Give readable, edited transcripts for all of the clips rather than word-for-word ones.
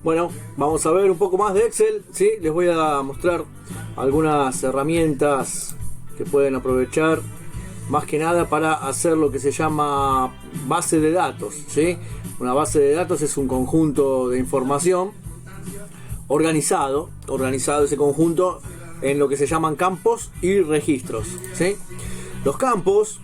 Bueno, vamos a ver un poco más de Excel, ¿sí? Les voy a mostrar algunas herramientas que pueden aprovechar más que nada para hacer lo que se llama base de datos, ¿sí? Una base de datos es un conjunto de información organizado ese conjunto en lo que se llaman campos y registros, ¿sí? Los campos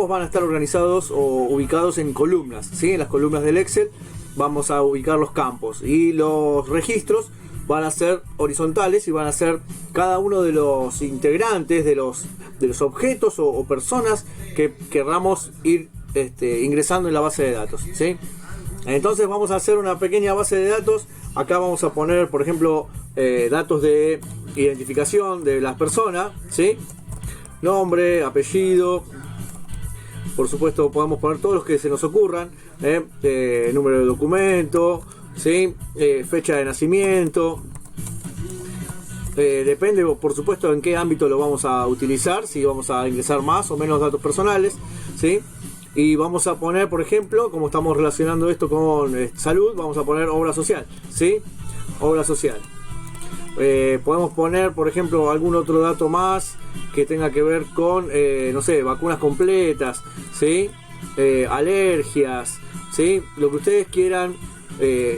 van a estar organizados o ubicados en columnas, ¿sí? En las columnas del Excel vamos a ubicar los campos, y los registros van a ser horizontales y van a ser cada uno de los integrantes de los objetos o personas que querramos ir ingresando en la base de datos, ¿sí? Entonces vamos a hacer una pequeña base de datos. Acá vamos a poner, por ejemplo, datos de identificación de las personas, ¿sí? Nombre, apellido. Por supuesto podemos poner todos los que se nos ocurran, número de documento, ¿sí? Fecha de nacimiento. Depende, por supuesto, en qué ámbito lo vamos a utilizar, si vamos a ingresar más o menos datos personales, ¿sí? Y vamos a poner, por ejemplo, como estamos relacionando esto con salud, vamos a poner obra social, ¿sí? Obra social. Podemos poner, por ejemplo, algún otro dato más que tenga que ver con, no sé, vacunas completas, ¿sí? Alergias, ¿sí? Lo que ustedes quieran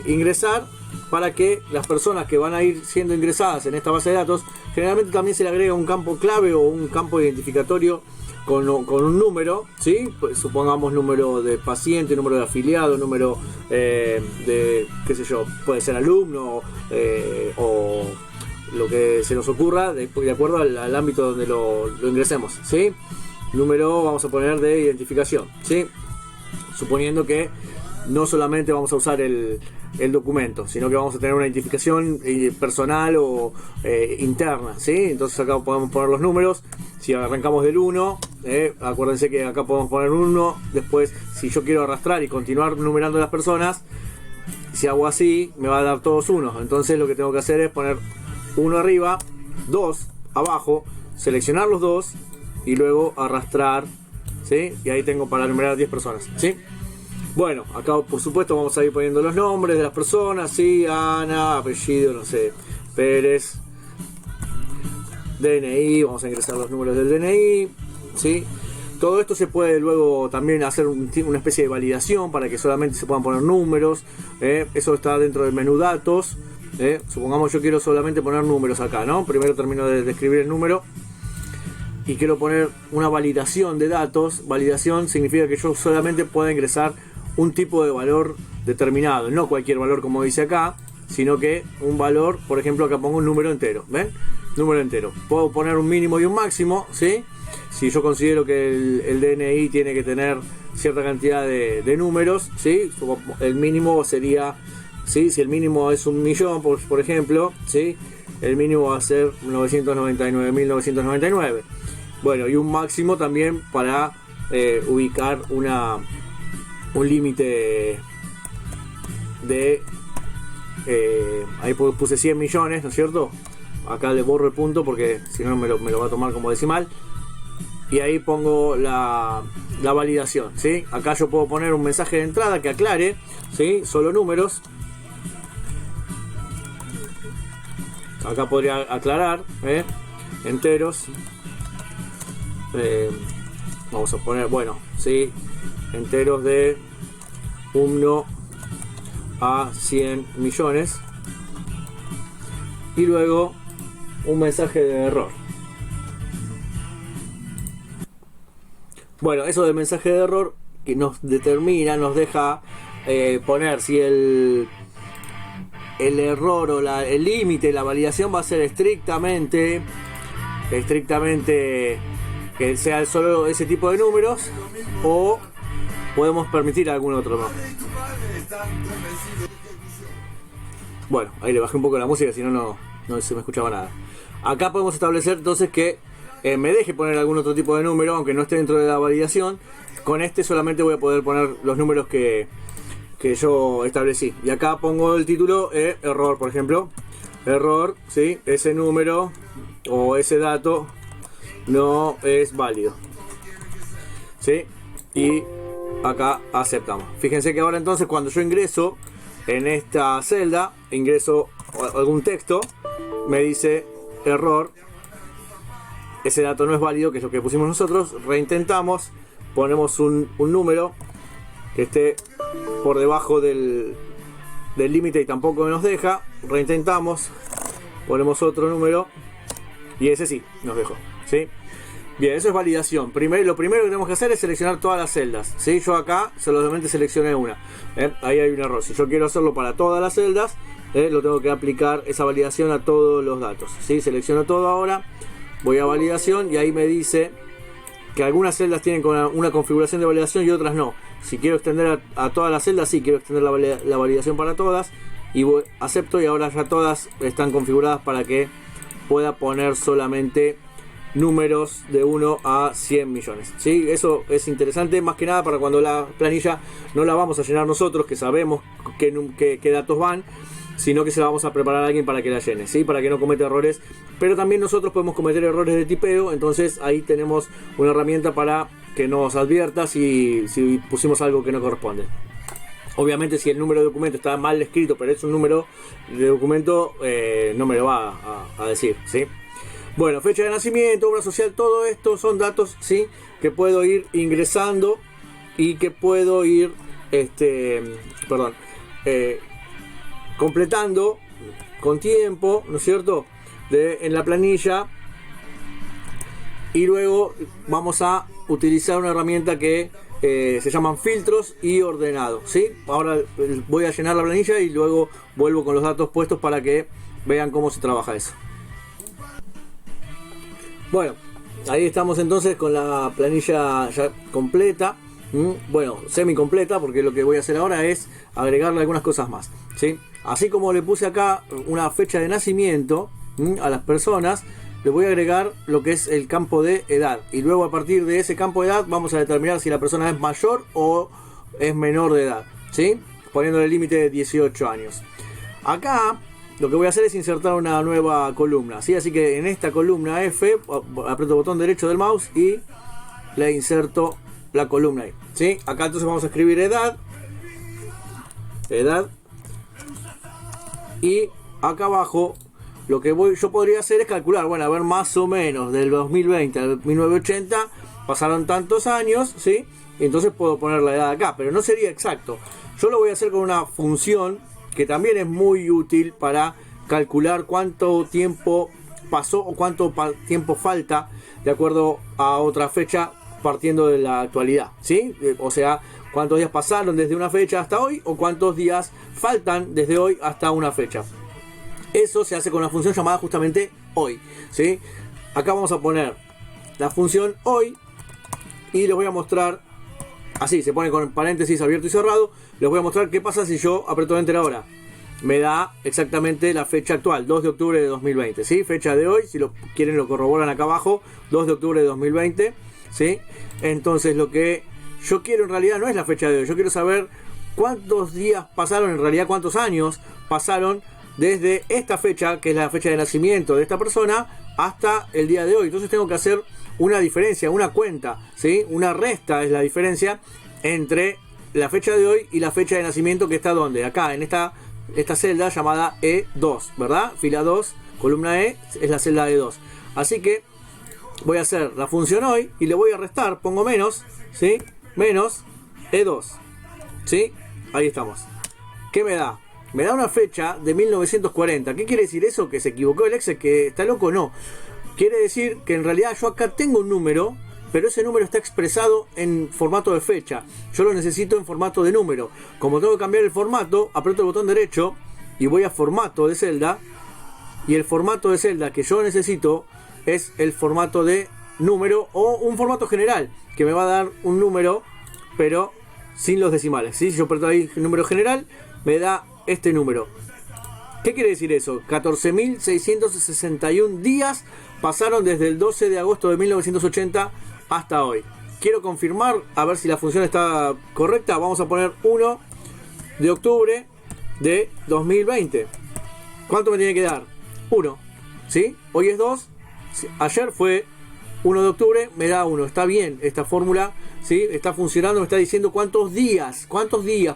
ingresar para que las personas que van a ir siendo ingresadas en esta base de datos, generalmente también se le agrega un campo clave o un campo identificatorio con un número, ¿sí? Pues, supongamos número de paciente, número de afiliado, número de, qué sé yo, puede ser alumno o lo que se nos ocurra de acuerdo al ámbito donde lo ingresemos, ¿sí? Número vamos a poner de identificación, ¿sí? Suponiendo que no solamente vamos a usar el documento, sino que vamos a tener una identificación personal o interna, ¿sí? Entonces acá podemos poner los números. Si arrancamos del 1, acuérdense que acá podemos poner 1. Después, si yo quiero arrastrar y continuar numerando las personas, si hago así, me va a dar todos unos. Entonces lo que tengo que hacer es poner 1 arriba, 2 abajo, seleccionar los 2 y luego arrastrar, ¿sí? Y ahí tengo para numerar 10 personas, ¿sí? Bueno, acá por supuesto vamos a ir poniendo los nombres de las personas, ¿sí? Ana, apellido, no sé, Pérez, DNI, vamos a ingresar los números del DNI, ¿sí? Todo esto se puede luego también hacer una especie de validación para que solamente se puedan poner números, eso está dentro del menú datos, supongamos yo quiero solamente poner números acá, ¿no? Primero termino de escribir el número y quiero poner una validación de datos. Validación significa que yo solamente pueda ingresar un tipo de valor determinado, no cualquier valor como dice acá, sino que un valor, por ejemplo acá pongo un número entero, ¿ven? Número entero. Puedo poner un mínimo y un máximo, ¿sí? Si yo considero que el DNI tiene que tener cierta cantidad de números, ¿sí? El mínimo sería, ¿sí? Si el mínimo es 1.000.000, por ejemplo, ¿sí? El mínimo va a ser 999.999. Bueno, y un máximo también para ubicar un límite de ahí puse 100 millones, ¿no es cierto? Acá le borro el punto porque si no me lo va a tomar como decimal, y ahí pongo la validación, ¿sí? Acá yo puedo poner un mensaje de entrada que aclare, ¿sí? Solo números. Acá podría aclarar, enteros, vamos a poner, bueno, ¿sí? Enteros de 1 a 100 millones, y luego un mensaje de error. Bueno, eso del mensaje de error que nos deja poner si el error o el límite, la validación va a ser estrictamente que sea solo ese tipo de números, o podemos permitir algún otro más. Bueno, ahí le bajé un poco la música, si no se me escuchaba nada. Acá podemos establecer entonces que me deje poner algún otro tipo de número, aunque no esté dentro de la validación. Con este solamente voy a poder poner los números que yo establecí. Y acá pongo el título, error, por ejemplo. Error, ¿sí? Ese número o ese dato no es válido, ¿sí? Y acá aceptamos. Fíjense que ahora entonces cuando yo ingreso en esta celda, ingreso algún texto, me dice error, ese dato no es válido, que es lo que pusimos nosotros. Reintentamos, ponemos un número que esté por debajo del límite y tampoco nos deja. Reintentamos, ponemos otro número y ese sí nos dejó, ¿sí? Bien, eso es validación. Lo primero que tenemos que hacer es seleccionar todas las celdas, ¿sí? Yo acá solamente seleccioné una, ahí hay un error. Si yo quiero hacerlo para todas las celdas, lo tengo que aplicar esa validación a todos los datos, ¿sí? Selecciono todo ahora, voy a validación y ahí me dice que algunas celdas tienen una configuración de validación y otras no. Si quiero extender a todas las celdas, sí, quiero extender la validación para todas, y acepto, y ahora ya todas están configuradas para que pueda poner solamente números de 1 a 100 millones, ¿sí? Eso es interesante, más que nada para cuando la planilla no la vamos a llenar nosotros, que sabemos qué datos van, sino que se la vamos a preparar a alguien para que la llene, ¿sí? Para que no cometa errores. Pero también nosotros podemos cometer errores de tipeo, entonces ahí tenemos una herramienta para que nos advierta si pusimos algo que no corresponde. Obviamente, si el número de documento está mal escrito, pero es un número de documento, no me lo va a decir, ¿sí? Bueno, fecha de nacimiento, obra social, todo esto son datos, ¿sí? Que puedo ir ingresando y que puedo ir, completando con tiempo, ¿no es cierto? En la planilla. Y luego vamos a utilizar una herramienta que se llaman filtros y ordenado, ¿sí? Ahora voy a llenar la planilla y luego vuelvo con los datos puestos para que vean cómo se trabaja eso. Bueno, ahí estamos entonces con la planilla ya completa. Bueno, semi completa, porque lo que voy a hacer ahora es agregarle algunas cosas más, ¿sí? Así como le puse acá una fecha de nacimiento a las personas, le voy a agregar lo que es el campo de edad, y luego a partir de ese campo de edad vamos a determinar si la persona es mayor o es menor de edad, ¿sí? Poniéndole el límite de 18 años. Acá lo que voy a hacer es insertar una nueva columna, ¿sí? Así que en esta columna F aprieto el botón derecho del mouse y le inserto la columna ahí, ¿sí? Acá entonces vamos a escribir edad, y acá abajo lo que yo podría hacer es calcular, bueno, a ver, más o menos del 2020 al 1980 pasaron tantos años, ¿sí? Y entonces puedo poner la edad acá, pero no sería exacto. Yo lo voy a hacer con una función que también es muy útil para calcular cuánto tiempo pasó o cuánto tiempo falta de acuerdo a otra fecha partiendo de la actualidad, ¿sí? O sea, cuántos días pasaron desde una fecha hasta hoy o cuántos días faltan desde hoy hasta una fecha. Eso se hace con una función llamada justamente hoy, ¿sí? Acá vamos a poner la función hoy y les voy a mostrar, así se pone con paréntesis abierto y cerrado. Les voy a mostrar qué pasa si yo aprieto Enter ahora. Me da exactamente la fecha actual, 2 de octubre de 2020, ¿sí? Fecha de hoy, si lo quieren lo corroboran acá abajo, 2 de octubre de 2020, ¿sí? Entonces lo que yo quiero en realidad no es la fecha de hoy, yo quiero saber cuántos días pasaron, en realidad cuántos años pasaron desde esta fecha, que es la fecha de nacimiento de esta persona, hasta el día de hoy. Entonces tengo que hacer una diferencia, una cuenta, ¿sí? Una resta es la diferencia entre la fecha de hoy y la fecha de nacimiento, que está donde, acá en esta celda llamada E2, ¿verdad? Fila 2, columna E, es la celda E2. Así que voy a hacer la función hoy y le voy a restar, pongo menos, ¿sí? Menos E2, ¿sí? Ahí estamos. ¿Qué me da? Me da una fecha de 1940. ¿Qué quiere decir eso? ¿Que se equivocó el Excel? ¿Que está loco? No. Quiere decir que en realidad yo acá tengo un número, pero ese número está expresado en formato de fecha. Yo lo necesito en formato de número. Como tengo que cambiar el formato, aprieto el botón derecho y voy a formato de celda. Y el formato de celda que yo necesito es el formato de número o un formato general, que me va a dar un número, pero sin los decimales, ¿sí? Si yo aprieto ahí el número general, me da este número. ¿Qué quiere decir eso? 14.661 días pasaron desde el 12 de agosto de 1980 hasta hoy. Quiero confirmar, a ver si la función está correcta. Vamos a poner 1 de octubre de 2020. ¿Cuánto me tiene que dar? 1, ¿sí? Hoy es 2. Ayer fue 1 de octubre, me da 1. Está bien esta fórmula, ¿sí? Está funcionando, me está diciendo cuántos días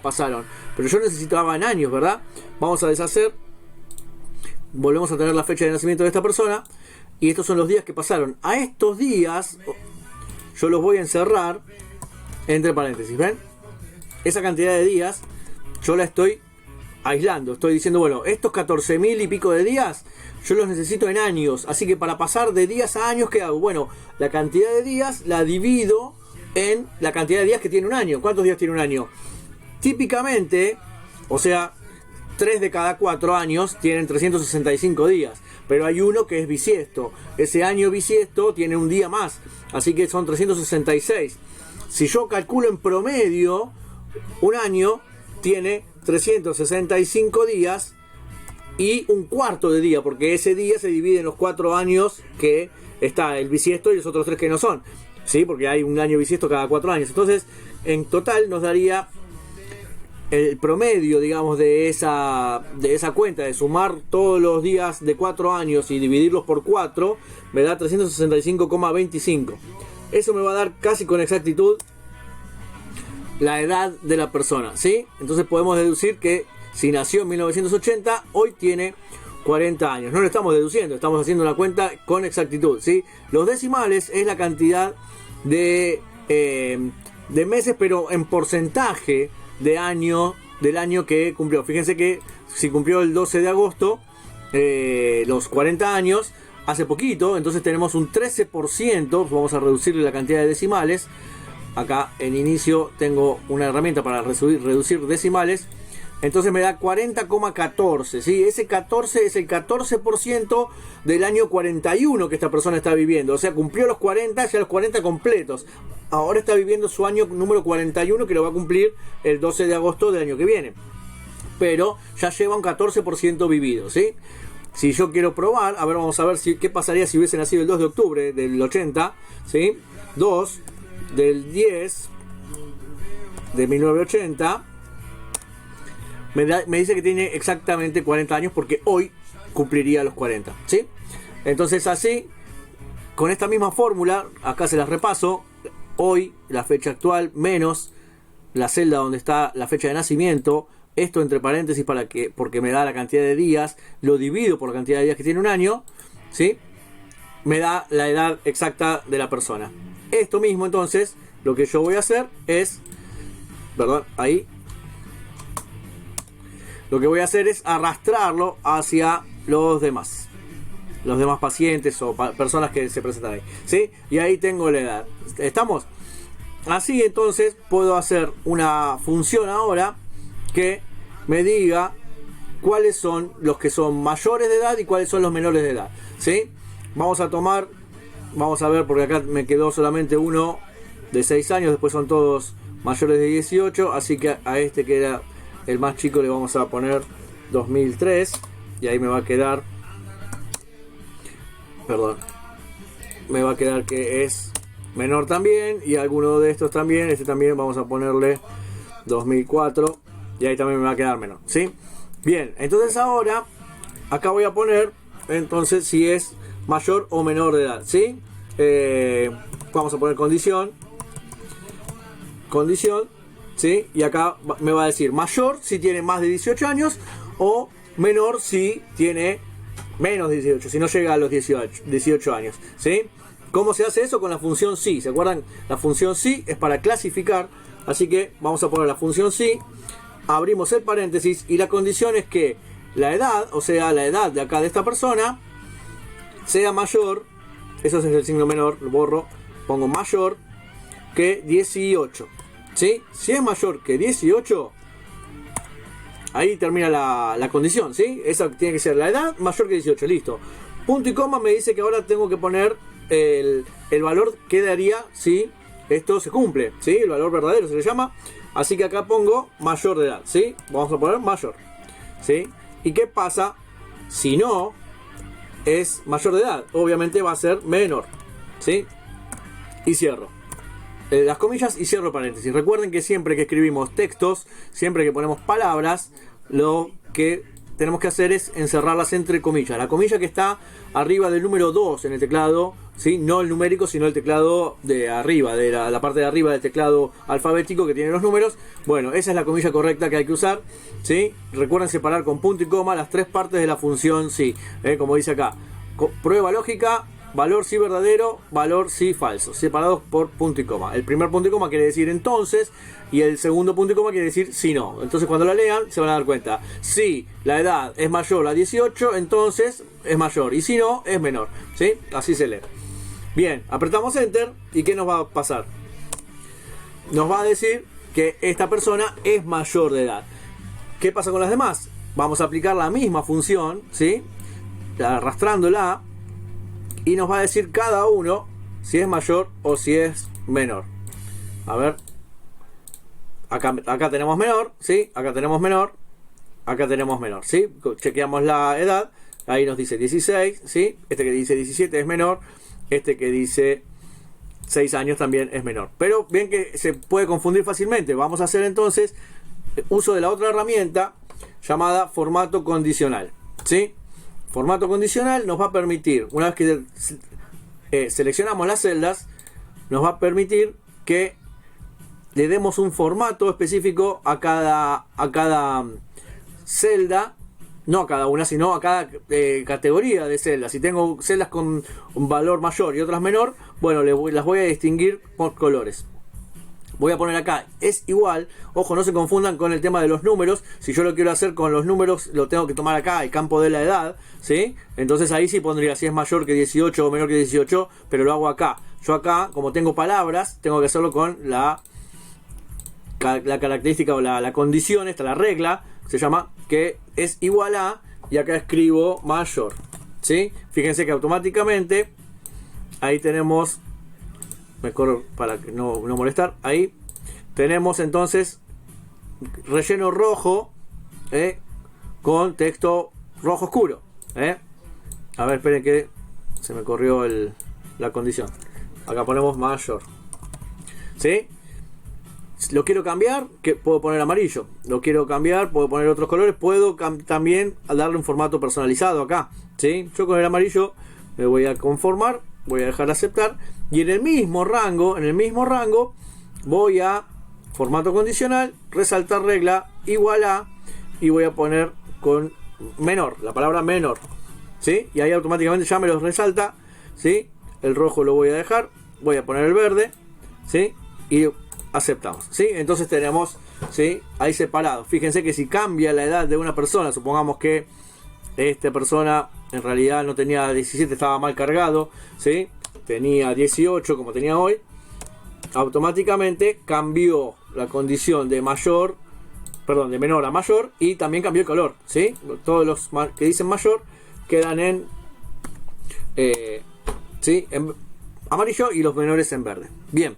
pasaron. Pero yo necesitaba en años, ¿verdad? Vamos a deshacer. Volvemos a tener la fecha de nacimiento de esta persona. Y estos son los días que pasaron. A estos días yo los voy a encerrar entre paréntesis, ¿ven? Esa cantidad de días yo la estoy aislando. Estoy diciendo, bueno, estos 14.000 y pico de días yo los necesito en años. Así que para pasar de días a años, ¿qué hago? Bueno, la cantidad de días la divido en la cantidad de días que tiene un año. ¿Cuántos días tiene un año? Típicamente, o sea, 3 de cada 4 años tienen 365 días. Pero hay uno que es bisiesto. Ese año bisiesto tiene un día más. Así que son 366. Si yo calculo en promedio, un año tiene 365 días y un cuarto de día. Porque ese día se divide en los 4 años que está el bisiesto y los otros 3 que no son. ¿Sí? Porque hay un año bisiesto cada 4 años. Entonces, en total nos daría el promedio, digamos, de esa cuenta, de sumar todos los días de 4 años y dividirlos por 4, me da 365,25. Eso me va a dar casi con exactitud la edad de la persona, ¿sí? Entonces podemos deducir que si nació en 1980, hoy tiene 40 años. No lo estamos deduciendo, estamos haciendo una cuenta con exactitud, ¿sí? Los decimales es la cantidad de meses, pero en porcentaje del año que cumplió. Fíjense que si cumplió el 12 de agosto los 40 años, hace poquito, entonces tenemos un 13%. Vamos a reducirle la cantidad de decimales. Acá en inicio tengo una herramienta para reducir decimales. Entonces me da 40,14, ¿sí? Ese 14 es el 14% del año 41 que esta persona está viviendo. O sea, cumplió los 40, ya los 40 completos. Ahora está viviendo su año número 41, que lo va a cumplir el 12 de agosto del año que viene. Pero ya lleva un 14% vivido, ¿sí? Si yo quiero probar, a ver, vamos a ver qué pasaría si hubiese nacido el 2 de octubre del 80, ¿sí? 2 del 10 de 1980. Me dice que tiene exactamente 40 años porque hoy cumpliría los 40, ¿sí? Entonces así, con esta misma fórmula, acá se las repaso. Hoy, la fecha actual, menos la celda donde está la fecha de nacimiento. Esto entre paréntesis porque me da la cantidad de días. Lo divido por la cantidad de días que tiene un año, ¿sí? Me da la edad exacta de la persona. Esto mismo, entonces, lo que yo voy a hacer es... Perdón, ahí... Lo que voy a hacer es arrastrarlo hacia los demás pacientes o personas que se presentan ahí, ¿sí? Y ahí tengo la edad. ¿Estamos? Así entonces puedo hacer una función ahora que me diga cuáles son los que son mayores de edad y cuáles son los menores de edad, ¿sí? Vamos a ver, porque acá me quedó solamente uno de 6 años, después son todos mayores de 18, así que a este que era el más chico le vamos a poner 2003 y ahí me va a quedar, me va a quedar que es menor también, y alguno de estos también, este también vamos a ponerle 2004 y ahí también me va a quedar menor, ¿sí? Bien, entonces ahora acá voy a poner entonces si es mayor o menor de edad, ¿sí? Vamos a poner condición, ¿sí? Y acá me va a decir mayor si tiene más de 18 años o menor si tiene menos de 18, si no llega a los 18 años, ¿sí? ¿Cómo se hace eso? Con la función si. ¿Se acuerdan? La función si es para clasificar, así que vamos a poner la función si, abrimos el paréntesis y la condición es que la edad, o sea, la edad de acá de esta persona, sea mayor, eso es el signo menor, lo borro, pongo mayor que 18. ¿Sí? Si es mayor que 18, ahí termina la condición, ¿sí? Esa tiene que ser la edad mayor que 18, listo. Punto y coma me dice que ahora tengo que poner el valor que daría si esto se cumple, ¿sí? El valor verdadero se le llama. Así que acá pongo mayor de edad, ¿sí? Vamos a poner mayor, ¿sí? ¿Y qué pasa si no es mayor de edad? Obviamente va a ser menor, ¿sí? Y cierro las comillas y cierro paréntesis. Recuerden que siempre que escribimos textos, siempre que ponemos palabras, lo que tenemos que hacer es encerrarlas entre comillas. La comilla que está arriba del número 2 en el teclado ¿sí? No el numérico, sino el teclado de arriba, de la parte de arriba del teclado alfabético que tiene los números. Bueno, esa es la comilla correcta que hay que usar, ¿sí? Recuerden separar con punto y coma las tres partes de la función sí, como dice acá. Prueba lógica, valor sí verdadero, valor sí falso, separados por punto y coma. El primer punto y coma quiere decir entonces, y el segundo punto y coma quiere decir si no. Entonces cuando la lean se van a dar cuenta. Si la edad es mayor a 18, entonces es mayor, y si no, es menor, ¿sí? Así se lee. Bien, apretamos Enter, ¿y qué nos va a pasar? Nos va a decir que esta persona es mayor de edad. ¿Qué pasa con las demás? Vamos a aplicar la misma función, ¿sí? Arrastrándola, y nos va a decir cada uno si es mayor o si es menor. A ver, acá tenemos menor, ¿sí? Acá tenemos menor, acá tenemos menor, ¿sí? Chequeamos la edad, ahí nos dice 16, ¿sí? Este que dice 17 es menor, este que dice 6 años también es menor. Pero bien que se puede confundir fácilmente. Vamos a hacer entonces uso de la otra herramienta llamada formato condicional, ¿sí? Formato condicional nos va a permitir, una vez que seleccionamos las celdas, nos va a permitir que le demos un formato específico a cada celda, no a cada una, sino a cada categoría de celdas. Si tengo celdas con un valor mayor y otras menor, bueno, las voy a distinguir por colores. Voy a poner acá, es igual, ojo, no se confundan con el tema de los números. Si yo lo quiero hacer con los números, lo tengo que tomar acá, el campo de la edad, ¿sí? Entonces ahí sí pondría si es mayor que 18 o menor que 18, pero lo hago acá. Yo acá, como tengo palabras, tengo que hacerlo con la característica o la condición, esta, la regla, se llama, que es igual a, y acá escribo mayor, ¿sí? Fíjense que automáticamente, ahí tenemos... Me corro para que no molestar. Ahí tenemos entonces relleno rojo con texto rojo oscuro. A ver, esperen que se me corrió la condición. Acá ponemos mayor. ¿Sí? Lo quiero cambiar, que puedo poner amarillo. Lo quiero cambiar, puedo poner otros colores. Puedo también darle un formato personalizado acá. ¿Sí? Yo con el amarillo me voy a conformar. Voy a dejar de aceptar, y en el mismo rango voy a formato condicional, resaltar regla igual a, y voy a poner con menor, la palabra menor, ¿sí? Y ahí automáticamente ya me los resalta, ¿sí? El rojo lo voy a dejar, voy a poner el verde, ¿sí? Y aceptamos, ¿sí? Entonces tenemos, ¿sí? Ahí separado. Fíjense que si cambia la edad de una persona, supongamos que esta persona en realidad no tenía 17, estaba mal cargado, ¿sí? Tenía 18 como tenía hoy, automáticamente cambió la condición de menor a mayor, y también cambió el color, ¿sí? Todos los que dicen mayor quedan en amarillo, y los menores en verde. Bien,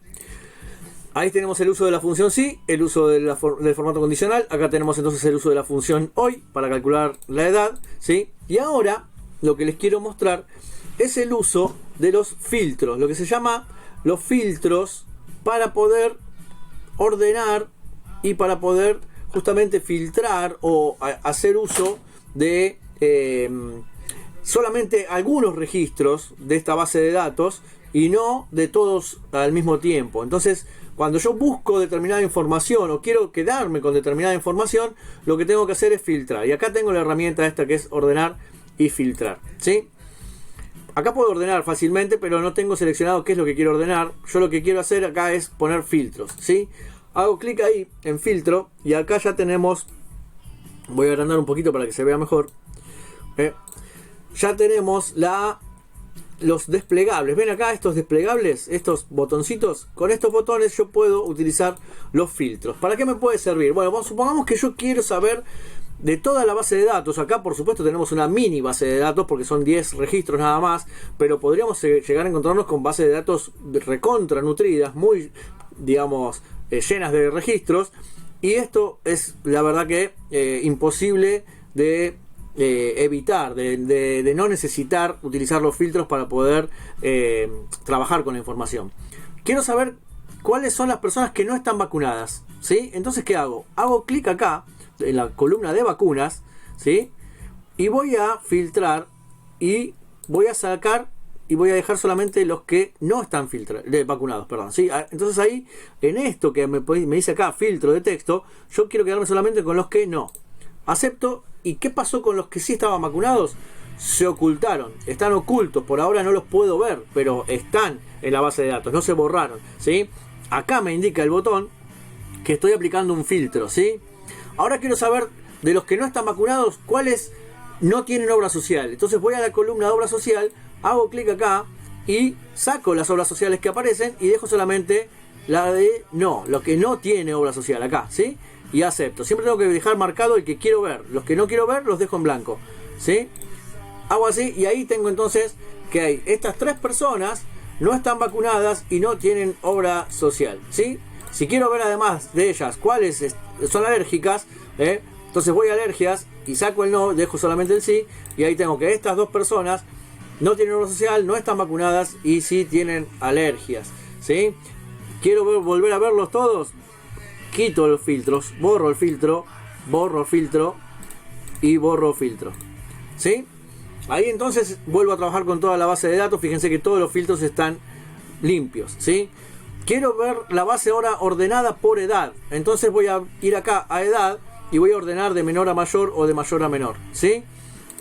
ahí tenemos el uso de la función sí, el uso del formato condicional. Acá tenemos entonces el uso de la función hoy para calcular la edad, ¿sí? Y ahora lo que les quiero mostrar es el uso de los filtros, lo que se llama los filtros, para poder ordenar y para poder justamente filtrar o hacer uso de solamente algunos registros de esta base de datos y no de todos al mismo tiempo. Entonces, cuando yo busco determinada información o quiero quedarme con determinada información, lo que tengo que hacer es filtrar. Y acá tengo la herramienta esta que es ordenar y filtrar, ¿sí? Acá puedo ordenar fácilmente, pero no tengo seleccionado qué es lo que quiero ordenar. Yo lo que quiero hacer acá es poner filtros, ¿sí? Hago clic ahí en filtro, y acá ya tenemos, voy a agrandar un poquito para que se vea mejor, ya tenemos los desplegables. Ven acá estos desplegables, estos botoncitos. Con estos botones yo puedo utilizar los filtros. ¿Para qué me puede servir? Bueno, supongamos que yo quiero saber de toda la base de datos. Acá por supuesto tenemos una mini base de datos porque son 10 registros nada más, pero podríamos llegar a encontrarnos con bases de datos recontra nutridas, muy, digamos, llenas de registros, y esto es la verdad que imposible de evitar, de no necesitar utilizar los filtros para poder trabajar con la información. Quiero saber cuáles son las personas que no están vacunadas, ¿sí? Entonces, ¿qué hago? Hago clic acá en la columna de vacunas, ¿sí? Y voy a filtrar y voy a sacar y voy a dejar solamente los que no están vacunados, perdón, ¿sí? Entonces ahí, en esto que me dice acá, filtro de texto, yo quiero quedarme solamente con los que no. Acepto. ¿Y qué pasó con los que sí estaban vacunados? Se ocultaron, están ocultos, por ahora no los puedo ver, pero están en la base de datos, no se borraron, ¿sí? Acá me indica el botón que estoy aplicando un filtro, ¿sí? Ahora quiero saber de los que no están vacunados, cuáles no tienen obra social. Entonces voy a la columna de obra social, hago clic acá y saco las obras sociales que aparecen y dejo solamente la de no, lo que no tiene obra social acá, ¿sí? Y acepto. Siempre tengo que dejar marcado el que quiero ver. Los que no quiero ver los dejo en blanco, ¿sí? Hago así y ahí tengo entonces que hay estas 3 personas no están vacunadas y no tienen obra social, ¿sí? Si quiero ver además de ellas cuáles son alérgicas, entonces voy a alergias y saco el no, dejo solamente el sí, y ahí tengo que estas 2 personas no tienen obra social, no están vacunadas y sí tienen alergias, ¿sí? Quiero volver a verlos todos, quito los filtros, borro el filtro y borro filtro, ¿sí? Ahí entonces vuelvo a trabajar con toda la base de datos. Fíjense que todos los filtros están limpios, ¿sí? Quiero ver la base ahora ordenada por edad. Entonces voy a ir acá a edad y voy a ordenar de menor a mayor o de mayor a menor, ¿sí?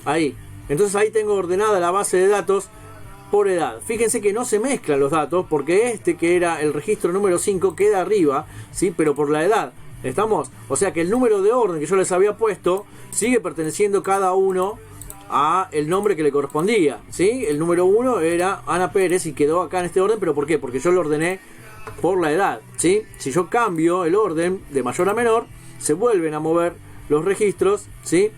Ahí. Entonces ahí tengo ordenada la base de datos por edad. Fíjense que no se mezclan los datos porque que era el registro número 5 queda arriba, ¿sí? Pero por la edad. ¿Estamos? O sea que el número de orden que yo les había puesto sigue perteneciendo cada uno a el nombre que le correspondía, ¿sí? El número 1 era Ana Pérez y quedó acá en este orden, pero ¿por qué? Porque yo lo ordené por la edad, ¿sí? Si yo cambio el orden de mayor a menor, se vuelven a mover los registros, ¿sí?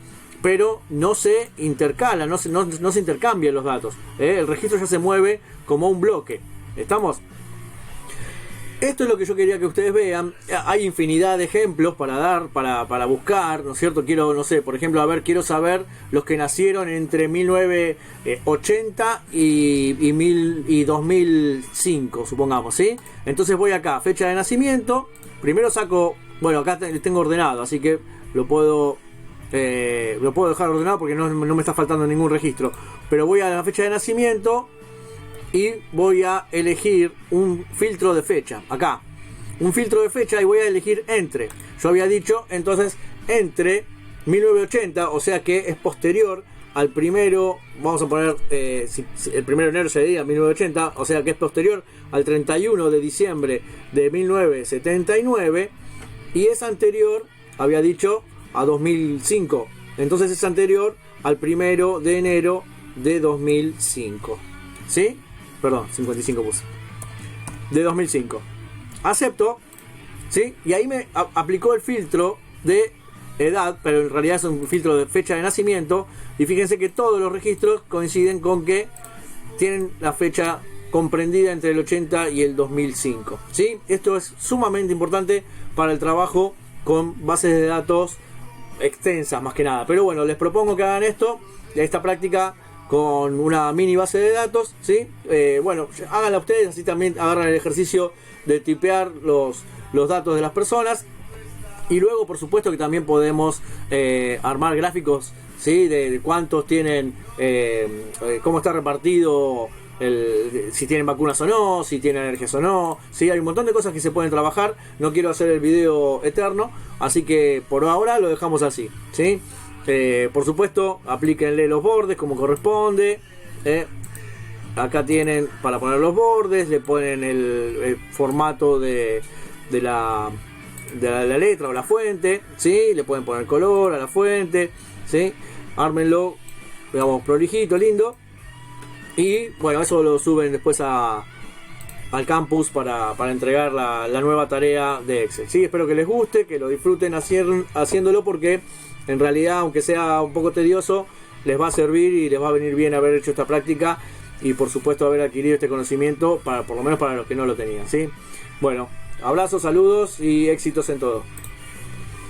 Pero no se intercalan, no se intercambian los datos, el registro ya se mueve como un bloque. ¿Estamos? Esto es lo que yo quería que ustedes vean. Hay infinidad de ejemplos para dar, para buscar, ¿no es cierto? Quiero, no sé, por ejemplo, quiero saber los que nacieron entre 1980 y 2005, supongamos, ¿sí? Entonces voy acá, fecha de nacimiento. Primero saco, bueno, acá tengo ordenado, así que lo puedo dejar ordenado porque no me está faltando ningún registro. Pero voy a la fecha de nacimiento y voy a elegir un filtro de fecha, acá, un filtro de fecha, y voy a elegir entre, yo había dicho entonces entre 1980, o sea que es posterior al primero, vamos a poner, si el 1 de enero sería 1980, o sea que es posterior al 31 de diciembre de 1979, y es anterior, había dicho, a 2005, entonces es anterior al 1 de enero de 2005, ¿sí? Perdón, 55 puse. De 2005. Acepto, ¿sí? Y ahí me aplicó el filtro de edad, pero en realidad es un filtro de fecha de nacimiento. Y fíjense que todos los registros coinciden con que tienen la fecha comprendida entre el 80 y el 2005, ¿sí? Esto es sumamente importante para el trabajo con bases de datos extensas, más que nada. Pero bueno, les propongo que hagan esta práctica con una mini base de datos, ¿sí? Bueno, háganla ustedes, así también agarran el ejercicio de tipear los datos de las personas. Y luego, por supuesto, que también podemos armar gráficos, ¿sí? De cuántos tienen, cómo está repartido, si tienen vacunas o no, si tienen alergias o no. Sí, hay un montón de cosas que se pueden trabajar. No quiero hacer el video eterno, así que por ahora lo dejamos así, ¿sí? Por supuesto, aplíquenle los bordes como corresponde. Acá tienen para poner los bordes, le ponen el formato de la letra o la fuente, ¿sí? Le pueden poner color a la fuente, ¿sí? Ármenlo, digamos, prolijito, lindo. Y bueno, eso lo suben después al campus para entregar la nueva tarea de Excel, ¿sí? Espero que les guste, que lo disfruten haciéndolo, porque en realidad, aunque sea un poco tedioso, les va a servir y les va a venir bien haber hecho esta práctica y por supuesto haber adquirido este conocimiento, por lo menos para los que no lo tenían, ¿sí? Bueno, abrazos, saludos y éxitos en todo.